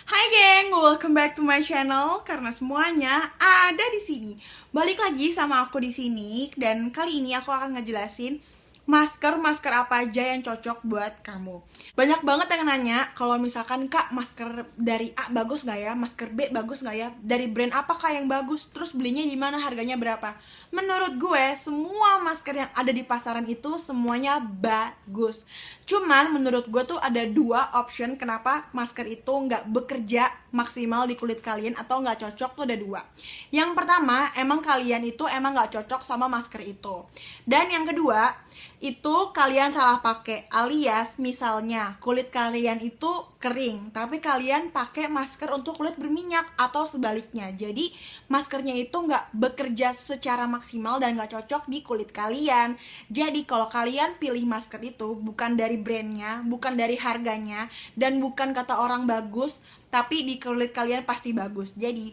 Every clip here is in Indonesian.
Hai geng, welcome back to my channel karena semuanya ada di sini. Balik lagi sama aku di sini dan kali ini aku akan ngejelasin masker apa aja yang cocok buat kamu. Banyak banget yang nanya kalau misalkan Kak, masker dari A bagus gak ya? Masker B bagus gak ya? Dari brand apa Kak yang bagus? Terus belinya di mana? Harganya berapa? Menurut gue, semua masker yang ada di pasaran itu semuanya bagus. Cuman menurut gue tuh ada dua option kenapa masker itu nggak bekerja maksimal di kulit kalian atau nggak cocok tuh ada dua. Yang pertama, emang kalian itu emang nggak cocok sama masker itu. Dan yang kedua, itu kalian salah pakai, alias misalnya kulit kalian itu kering tapi kalian pakai masker untuk kulit berminyak atau sebaliknya. Jadi maskernya itu nggak bekerja secara maksimal dan nggak cocok di kulit kalian. Jadi kalau kalian pilih masker itu bukan dari brandnya, bukan dari harganya, dan bukan kata orang bagus, tapi di kulit kalian pasti bagus. Jadi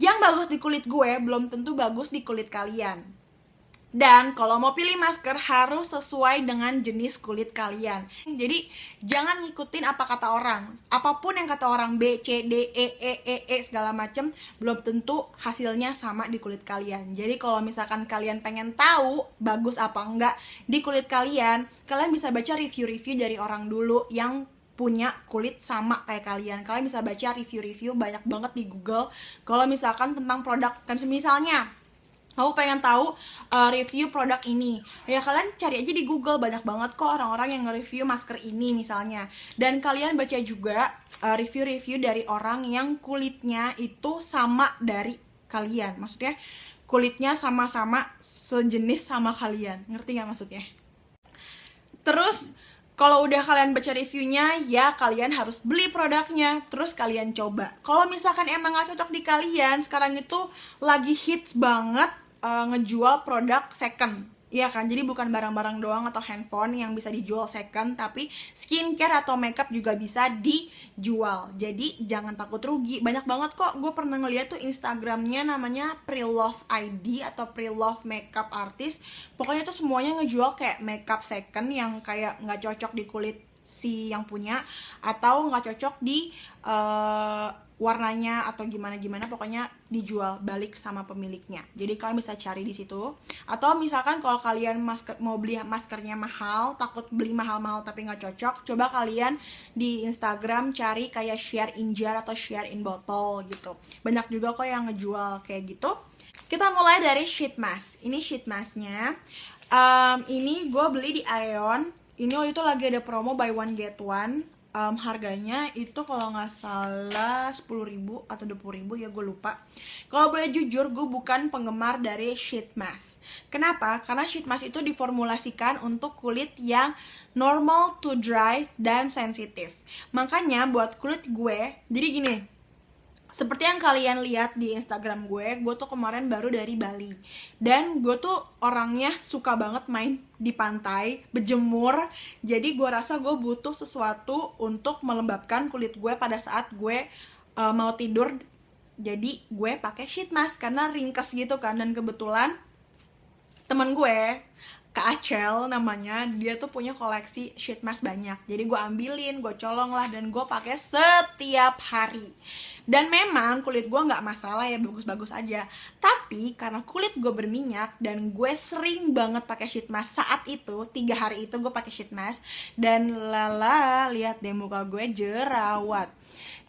yang bagus di kulit gue belum tentu bagus di kulit kalian. Dan kalau mau pilih masker harus sesuai dengan jenis kulit kalian. Jadi jangan ngikutin apa kata orang. Apapun yang kata orang B, C, D, E segala macem, belum tentu hasilnya sama di kulit kalian. Jadi kalau misalkan kalian pengen tahu bagus apa enggak di kulit kalian, kalian bisa baca review-review dari orang dulu yang punya kulit sama kayak kalian. Kalian bisa baca review-review banyak banget di Google. Kalau misalkan tentang produk, misalnya aku pengen tahu review produk ini, ya kalian cari aja di Google, banyak banget kok orang-orang yang nge-review masker ini misalnya. Dan kalian baca juga review-review dari orang yang kulitnya itu sama dari kalian. Maksudnya kulitnya sama-sama sejenis sama kalian, ngerti gak maksudnya? Terus kalau udah kalian baca reviewnya, ya kalian harus beli produknya, terus kalian coba. Kalau misalkan emang gak cocok di kalian, sekarang itu lagi hits banget ngejual produk second. Iya kan, jadi bukan barang-barang doang atau handphone yang bisa dijual second, tapi skincare atau makeup juga bisa dijual. Jadi jangan takut rugi. Banyak banget kok, gue pernah ngeliat tuh Instagramnya namanya Prelove ID atau Prelove Makeup Artist. Pokoknya tuh semuanya ngejual kayak makeup second yang kayak nggak cocok di kulit si yang punya, atau nggak cocok di warnanya atau gimana pokoknya dijual balik sama pemiliknya. Jadi kalian bisa cari di situ. Atau misalkan kalau kalian mau beli maskernya mahal, takut beli mahal-mahal tapi nggak cocok, coba kalian di Instagram cari kayak share in jar atau share in bottle gitu. Banyak juga kok yang ngejual kayak gitu. Kita mulai dari sheet mask. Ini sheet masknya. Ini gue beli di Aeon. Ini waktu itu lagi ada promo buy one get one. Harganya itu kalau nggak salah 10.000 atau 20.000, ya gue lupa. Kalau boleh jujur, gue bukan penggemar dari sheet mask. Kenapa? Karena sheet mask itu diformulasikan untuk kulit yang normal to dry dan sensitif. Makanya buat kulit gue, jadi gini, seperti yang kalian lihat di Instagram gue tuh kemarin baru dari Bali. Dan gue tuh orangnya suka banget main di pantai, berjemur. Jadi gue rasa gue butuh sesuatu untuk melembabkan kulit gue pada saat gue mau tidur. Jadi gue pakai sheet mask karena ringkes gitu kan. Dan kebetulan teman gue, Kak Acel namanya, dia tuh punya koleksi sheet mask banyak. Jadi gue ambilin, gue colong lah, dan gue pakai setiap hari. Dan memang kulit gue nggak masalah ya, bagus-bagus aja. Tapi karena kulit gue berminyak dan gue sering banget pakai sheet mask saat itu, 3 hari itu gue pakai sheet mask, dan lala, lihat deh muka gue jerawat.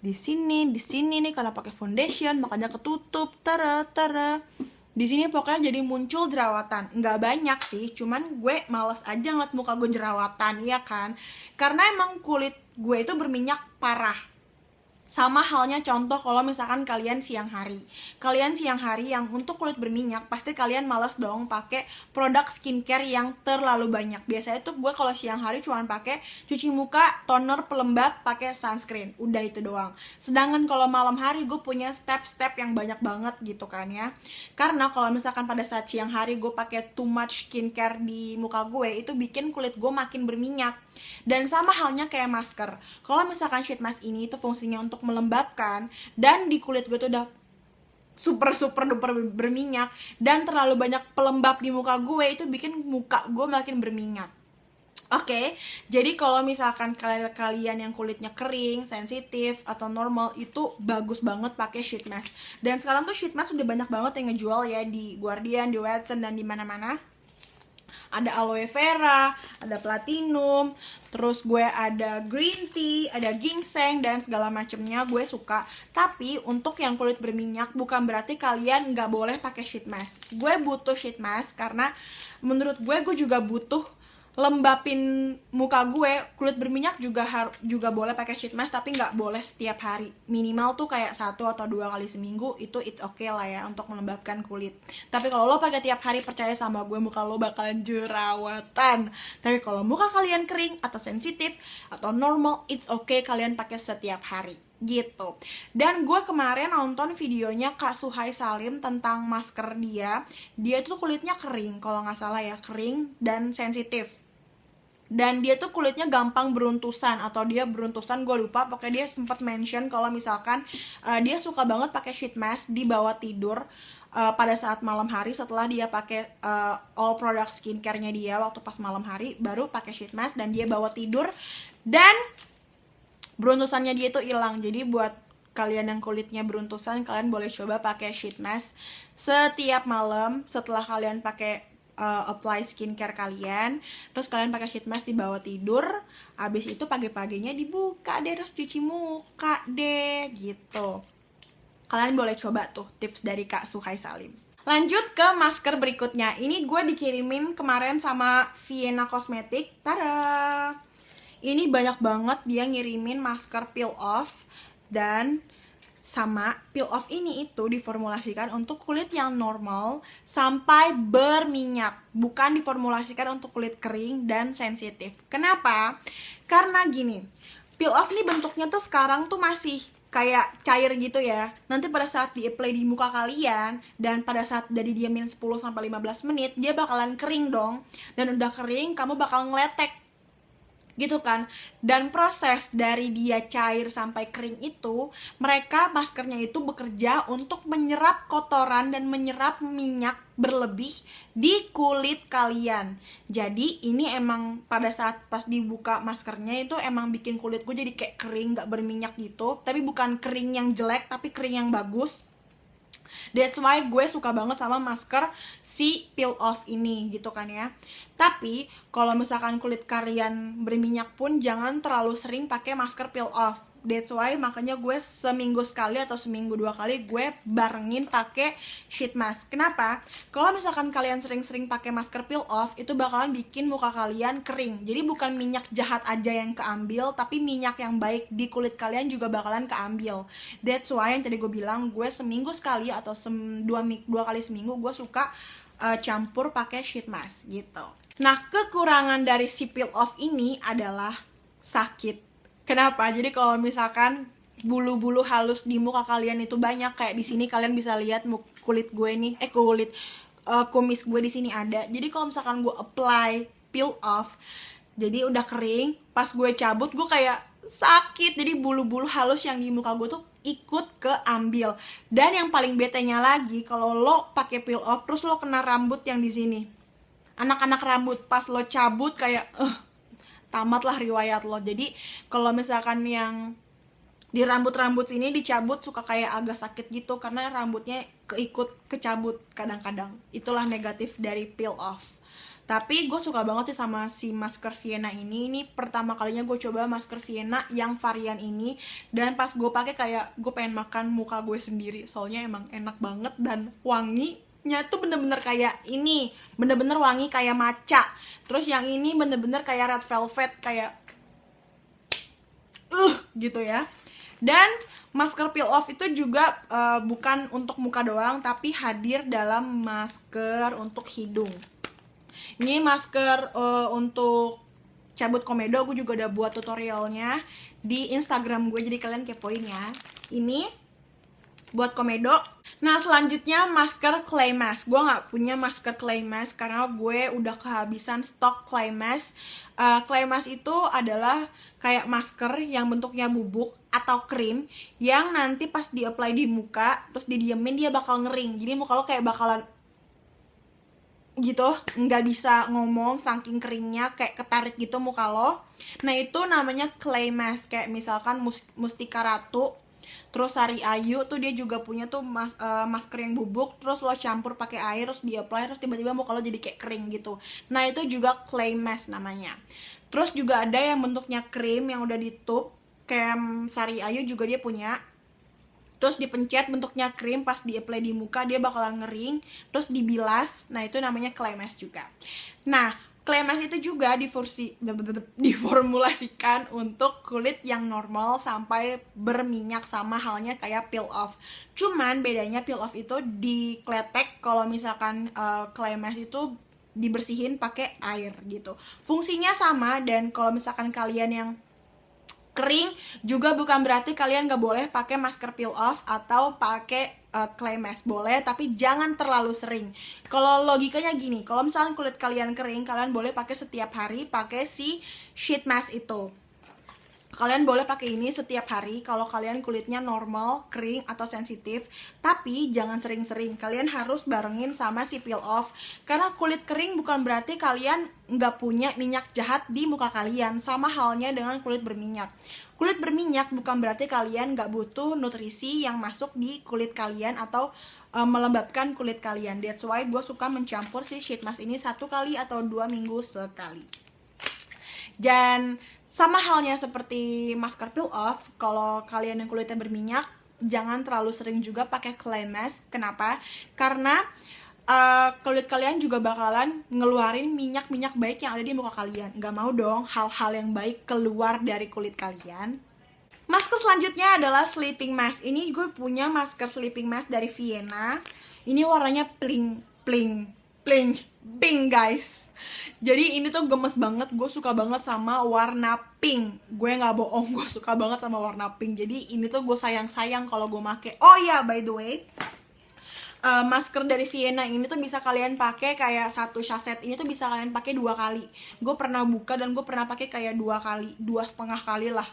Di sini nih karena pakai foundation makanya ketutup, tara. Di sini pokoknya jadi muncul jerawatan. Nggak banyak sih, cuman gue males aja ngeliat muka gue jerawatan, ya kan? Karena emang kulit gue itu berminyak parah. Sama halnya contoh kalau misalkan kalian siang hari. Kalian siang hari yang untuk kulit berminyak, pasti kalian malas dong pakai produk skincare yang terlalu banyak. Biasanya tuh gue kalau siang hari cuma pakai cuci muka, toner, pelembab, pakai sunscreen. Udah itu doang. Sedangkan kalau malam hari gue punya step-step yang banyak banget gitu kan ya. Karena kalau misalkan pada saat siang hari gue pakai too much skincare di muka gue, itu bikin kulit gue makin berminyak. Dan sama halnya kayak masker. Kalau misalkan sheet mask ini itu fungsinya untuk melembabkan, dan di kulit gue tuh udah super duper berminyak dan terlalu banyak pelembab di muka gue, itu bikin muka gue makin berminyak. Oke, jadi kalau misalkan kalian yang kulitnya kering, sensitif, atau normal, itu bagus banget pakai sheet mask. Dan sekarang tuh sheet mask udah banyak banget yang ngejual ya di Guardian, di Watson, dan di mana-mana. Ada aloe vera, ada platinum, terus gue ada green tea, ada ginseng, dan segala macemnya gue suka. Tapi untuk yang kulit berminyak bukan berarti kalian nggak boleh pakai sheet mask. Gue butuh sheet mask karena menurut gue juga butuh lembapin muka gue. Kulit berminyak juga boleh pakai sheet mask, tapi nggak boleh setiap hari. Minimal tuh kayak 1 atau 2 kali seminggu, itu it's okay lah ya untuk melembabkan kulit. Tapi kalau lo pakai tiap hari, percaya sama gue, muka lo bakalan jerawatan. Tapi kalau muka kalian kering atau sensitif atau normal, it's okay kalian pakai setiap hari gitu. Dan gue kemarin nonton videonya Kak Suhai Salim tentang masker dia tuh kulitnya kering, kalau nggak salah ya, kering dan sensitif. Dan dia tuh kulitnya gampang beruntusan, atau dia beruntusan, gue lupa. Pokoknya dia sempat mention kalau misalkan dia suka banget pakai sheet mask di bawah tidur pada saat malam hari, setelah dia pakai all product skincare-nya dia waktu pas malam hari, baru pakai sheet mask dan dia bawa tidur, dan beruntusannya dia itu hilang. Jadi buat kalian yang kulitnya beruntusan, kalian boleh coba pakai sheet mask setiap malam setelah kalian pakai apply skincare kalian. Terus kalian pakai sheet mask di bawah tidur. Abis itu pagi-paginya dibuka deh, terus cuci muka deh gitu. Kalian boleh coba tuh tips dari Kak Suhai Salim. Lanjut ke masker berikutnya. Ini gue dikirimin kemarin sama Vienna Cosmetic. Tada! Ini banyak banget dia ngirimin masker peel off, dan sama peel off ini itu diformulasikan untuk kulit yang normal sampai berminyak, bukan diformulasikan untuk kulit kering dan sensitif. Kenapa? Karena gini, peel off nih bentuknya tuh sekarang tuh masih kayak cair gitu ya. Nanti pada saat di-apply di muka kalian, dan pada saat udah didiamin 10-15 menit, dia bakalan kering dong. Dan udah kering, kamu bakal ngeletek gitu kan. Dan proses dari dia cair sampai kering itu, maskernya itu bekerja untuk menyerap kotoran dan menyerap minyak berlebih di kulit kalian. Jadi ini emang pada saat pas dibuka maskernya itu emang bikin kulit gue jadi kayak kering, gak berminyak gitu. Tapi bukan kering yang jelek, tapi kering yang bagus. That's why gue suka banget sama masker si peel off ini gitu kan ya. Tapi kalau misalkan kulit kalian berminyak pun jangan terlalu sering pakai masker peel off. That's why makanya gue seminggu sekali atau seminggu 2 kali gue barengin pakai sheet mask. Kenapa? Kalau misalkan kalian sering-sering pakai masker peel off, itu bakalan bikin muka kalian kering. Jadi bukan minyak jahat aja yang keambil, tapi minyak yang baik di kulit kalian juga bakalan keambil. That's why yang tadi gue bilang, gue seminggu sekali atau 2 kali seminggu gue suka campur pakai sheet mask gitu. Nah, kekurangan dari si peel off ini adalah sakit. Kenapa? Jadi kalau misalkan bulu-bulu halus di muka kalian itu banyak, kayak di sini kalian bisa lihat kulit gue nih, kumis gue di sini ada. Jadi kalau misalkan gue apply peel off, jadi udah kering, pas gue cabut gue kayak sakit. Jadi bulu-bulu halus yang di muka gue tuh ikut keambil. Dan yang paling betenya lagi, kalau lo pakai peel off terus lo kena rambut yang di sini, anak-anak rambut, pas lo cabut kayak tamatlah riwayat lo. Jadi kalau misalkan yang di rambut-rambut sini dicabut suka kayak agak sakit gitu, karena rambutnya kecabut kadang-kadang. Itulah negatif dari peel off. Tapi gue suka banget sih sama si masker Vienna ini. Ini pertama kalinya gue coba masker Vienna yang varian ini, dan pas gue pakai kayak gue pengen makan muka gue sendiri. Soalnya emang enak banget dan wanginya tuh bener-bener kayak ini, bener-bener wangi kayak matcha. Terus yang ini bener-bener kayak red velvet, kayak gitu ya. Dan masker peel off itu juga bukan untuk muka doang, tapi hadir dalam masker untuk hidung. Ini masker untuk cabut komedo, gue juga udah buat tutorialnya di Instagram gue, jadi kalian kepoin ya. Ini buat komedo. Nah, selanjutnya masker clay mask. Gue gak punya masker clay mask karena gue udah kehabisan stok clay mask. Clay mask itu adalah kayak masker yang bentuknya bubuk atau krim, yang nanti pas di-apply di muka terus didiemin dia bakal ngering. Jadi muka lo kayak bakalan gitu, nggak bisa ngomong saking keringnya, kayak ketarik gitu muka lo. Nah itu namanya clay mask. Kayak misalkan Mustika Ratu, terus Sari Ayu tuh dia juga punya tuh masker yang bubuk, terus lo campur pakai air, terus di apply, terus tiba-tiba muka lo jadi kayak kering gitu. Nah itu juga clay mask namanya. Terus juga ada yang bentuknya krim yang udah ditup, kayak Sari Ayu juga dia punya. Terus dipencet bentuknya krim, pas di apply di muka dia bakalan ngering, terus dibilas. Nah itu namanya clay mask juga. Nah clay mask itu juga diformulasikan untuk kulit yang normal sampai berminyak, sama halnya kayak peel off. Cuman bedanya peel off itu dikletek, kalau misalkan clay mask itu dibersihin pakai air gitu. Fungsinya sama, dan kalau misalkan kalian yang kering juga bukan berarti kalian nggak boleh pakai masker peel off atau pakai clay mask. Boleh, tapi jangan terlalu sering. Kalau logikanya gini, kalau misalnya kulit kalian kering, kalian boleh pakai setiap hari pakai si sheet mask itu. Kalian boleh pakai ini setiap hari kalau kalian kulitnya normal, kering, atau sensitif. Tapi jangan sering-sering, kalian harus barengin sama si peel off. Karena kulit kering bukan berarti kalian nggak punya minyak jahat di muka kalian. Sama halnya dengan kulit berminyak. Kulit berminyak bukan berarti kalian nggak butuh nutrisi yang masuk di kulit kalian atau melembabkan kulit kalian. That's why gue suka mencampur si sheet mask ini 1 kali atau 2 minggu sekali. Dan sama halnya seperti masker peel off, kalau kalian yang kulitnya berminyak, jangan terlalu sering juga pakai clay mask. Kenapa? Karena kulit kalian juga bakalan ngeluarin minyak-minyak baik yang ada di muka kalian. Nggak mau dong hal-hal yang baik keluar dari kulit kalian. Masker selanjutnya adalah sleeping mask. Ini gue punya masker sleeping mask dari Vienna. Ini warnanya pink guys. Jadi ini tuh gemes banget, gue suka banget sama warna pink. Gue nggak bohong, gue suka banget sama warna pink. Jadi ini tuh gue sayang kalau gue make. Oh ya, by the way, masker dari Vienna ini tuh bisa kalian pakai kayak 1 saset ini tuh bisa kalian pakai 2 kali. Gue pernah buka dan gue pernah pakai kayak 2 kali, 2,5 kali lah.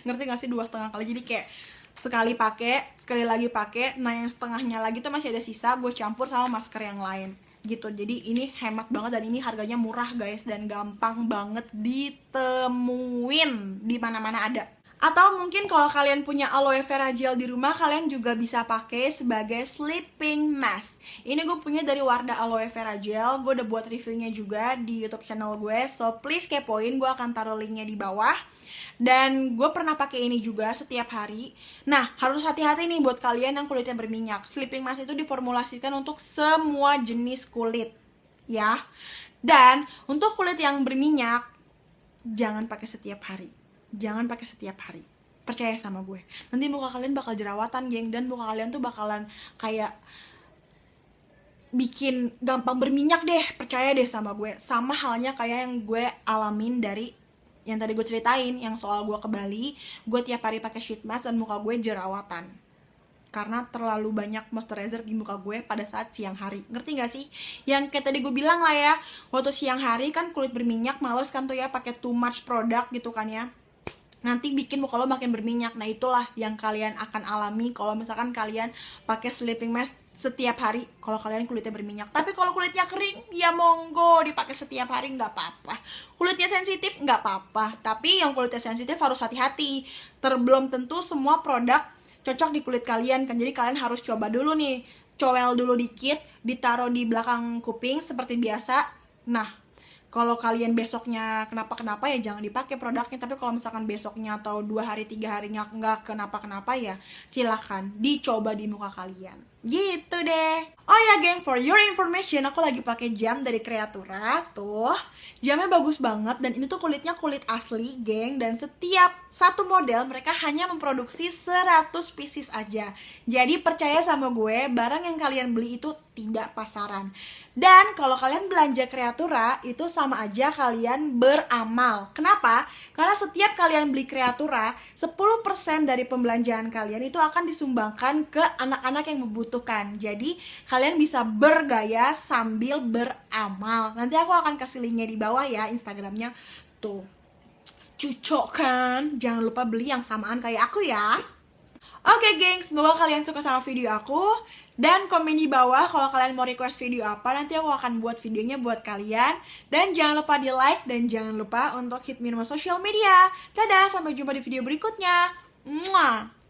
Ngerti gak sih 2,5 kali? Jadi kayak sekali pakai, sekali lagi pakai. Nah yang setengahnya lagi tuh masih ada sisa, gue campur sama masker yang lain gitu. Jadi ini hemat banget dan ini harganya murah guys, dan gampang banget ditemuin, di mana-mana ada. Atau mungkin kalau kalian punya aloe vera gel di rumah, kalian juga bisa pakai sebagai sleeping mask. Ini gue punya dari Wardah aloe vera gel. Gue udah buat reviewnya juga di YouTube channel gue, so please kepoin, gue akan taruh linknya di bawah. Dan gue pernah pakai ini juga setiap hari. Nah, harus hati-hati nih buat kalian yang kulitnya berminyak. Sleeping mask itu diformulasikan untuk semua jenis kulit, ya. Dan untuk kulit yang berminyak, jangan pakai setiap hari. Jangan pakai setiap hari. Percaya sama gue. Nanti muka kalian bakal jerawatan, geng. Dan muka kalian tuh bakalan kayak bikin gampang berminyak deh. Percaya deh sama gue. Sama halnya kayak yang gue alamin dari yang tadi gue ceritain, yang soal gue ke Bali. Gue tiap hari pakai sheet mask dan muka gue jerawatan karena terlalu banyak moisturizer di muka gue pada saat siang hari. Ngerti gak sih? Yang kayak tadi gue bilang lah ya, waktu siang hari kan kulit berminyak, males kan tuh ya pakai too much produk gitu kan ya, nanti bikin muka lo makin berminyak. Nah itulah yang kalian akan alami kalau misalkan kalian pakai sleeping mask setiap hari kalau kalian kulitnya berminyak. Tapi kalau kulitnya kering, ya monggo dipakai setiap hari, nggak apa-apa. Kulitnya sensitif, nggak apa-apa. Tapi yang kulitnya sensitif harus hati-hati. Belum tentu semua produk cocok di kulit kalian kan. Jadi kalian harus coba dulu nih, cowel dulu dikit, ditaruh di belakang kuping seperti biasa. Nah, kalau kalian besoknya kenapa-kenapa ya jangan dipakai produknya. Tapi kalau misalkan besoknya atau 2 hari 3 harinya nggak kenapa-kenapa ya silahkan dicoba di muka kalian. Gitu deh. Oh ya geng, for your information, aku lagi pakai jam dari Creatura. Tuh, jamnya bagus banget dan ini tuh kulitnya kulit asli, geng. Dan setiap satu model mereka hanya memproduksi 100 pieces aja. Jadi percaya sama gue, barang yang kalian beli itu tidak pasaran. Dan kalau kalian belanja Creatura, itu sama aja kalian beramal. Kenapa? Karena setiap kalian beli Creatura, 10% dari pembelanjaan kalian itu akan disumbangkan ke anak-anak yang membutuhkan. Jadi kalian bisa bergaya sambil beramal. Nanti aku akan kasih linknya di bawah ya, Instagramnya. Tuh, cocok kan? Jangan lupa beli yang samaan kayak aku ya. Oke geng, semoga kalian suka sama video aku. Dan komen di bawah kalau kalian mau request video apa, nanti aku akan buat videonya buat kalian. Dan jangan lupa di like dan jangan lupa untuk hit me sama social media. Dadah, sampai jumpa di video berikutnya. Muah.